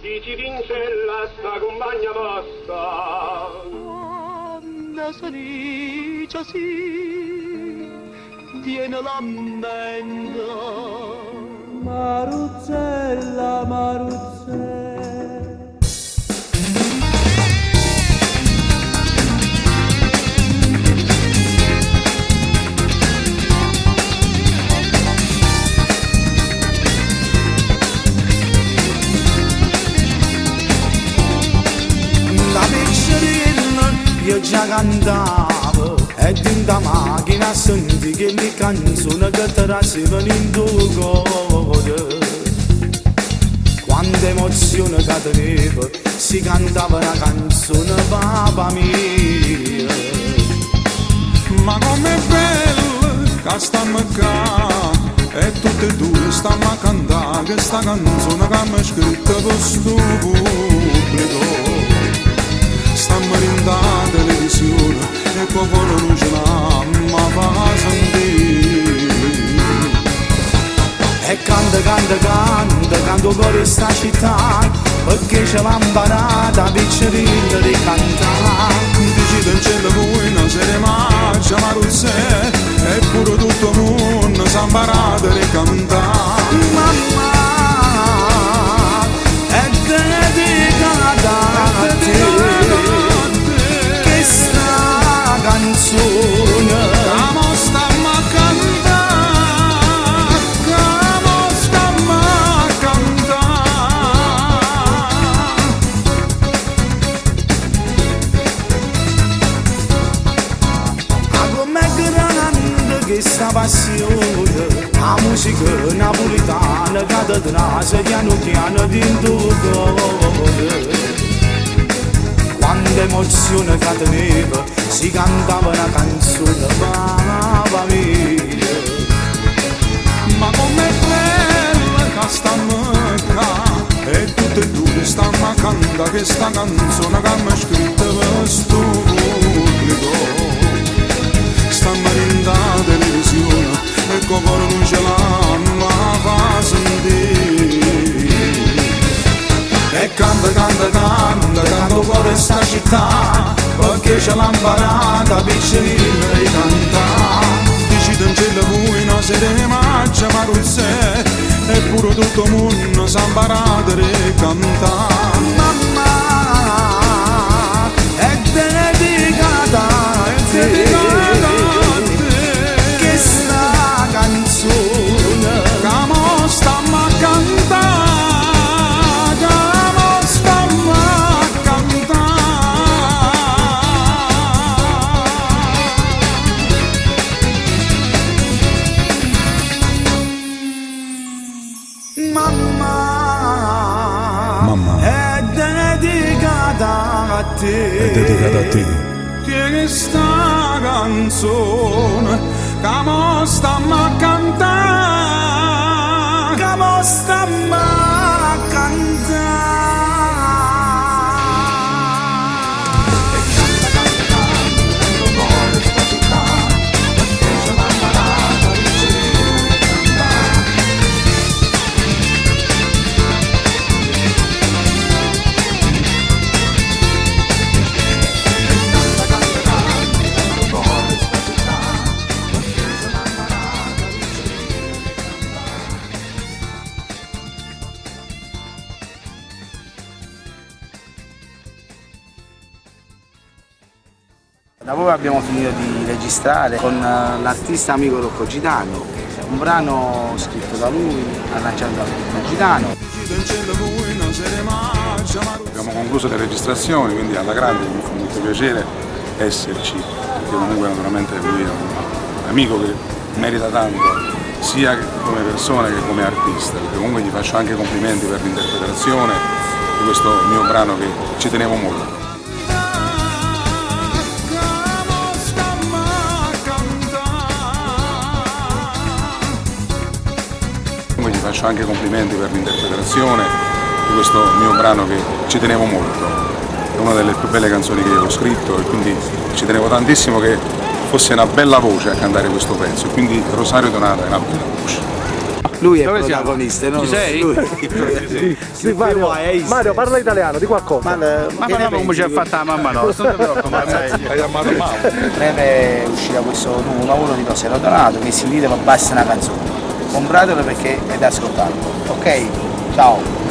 Dici vincella sta compagna vostra. Quando s'alicia sì, viene l'ammenda. Maruzzella, Maruzzella. Io già cantavo e in da macchina senti che le canzoni che ti rasivano in tuo cuore. Quante emozioni che tenevo, si cantava una canzone papà mia. Ma com'è bello che stiamo qua e tutte e due stiamo a cantare questa canzone che mi ha scritto per sto pubblico. Stiamo in la televisione e il popolo non ce l'ha, ma fa sentire. E canta, canta, canta, canto cuore sta città, perché ce l'ha imparata piccerina di cantare. Dici in cielo voi una serie marcia Maruzzè, eppure tutto il mondo si è imparato di cantare. Mamma, è dedicata a te. Canzone Come stiamo a cantare, come stiamo a cantare. Ah, com'è grande questa passione, la musica napoletana che ti trase piano piano dentro il cuore. Quante emozioni che tenevo, si cantava una canzone papà mia. Ma com'è bella che stiamo qua e tutte e due stiamo a cantare questa canzone che mi ha scritto per sto pubblico. Stiamo in la televisione e il popolo non ce l'ha, ma fa sentire. E canta, canta, canta, canto cuore sta città, perché ce l'ha imparata piccerina di cantare. Dici in cielo voi una serie marcia Maruzzè, eppure tutto il mondo si è imparato di cantare. Mamma, è dedicata a te, che sta canzone, Come stiamo a cantare. Mamma, è dedicata a te. È dedicata a te. Che sta canzone, come stiamo a cantare, Come stiamo a cantare. Da voi abbiamo finito di registrare con l'artista amico Rocco Gitano, un brano scritto da lui, arrangiato da Rocco Gitano. Abbiamo concluso le registrazioni, quindi alla grande mi fa molto piacere esserci, perché comunque naturalmente lui è un amico che merita tanto, sia come persona che come artista, perché comunque gli faccio anche complimenti per l'interpretazione di questo mio brano che ci tenevo molto. Gli faccio anche complimenti per l'interpretazione di questo mio brano che ci tenevo molto, è una delle più belle canzoni che io ho scritto e quindi ci tenevo tantissimo che fosse una bella voce a cantare questo pezzo, quindi Rosario Donato è una bella voce. Lui è il Dove siamo? protagonista, non Ci sei? lui. Sì, Mario, parla italiano, di qualcosa. Ma parliamo come ci ha fatta la mamma nostra, non ti preoccupare. Hai amato male. Breve uscirà questo nuovo lavoro di Rosero Donato che si intitola Basta una canzone. Compratelo perché è da ascoltarlo. Ok? Ciao!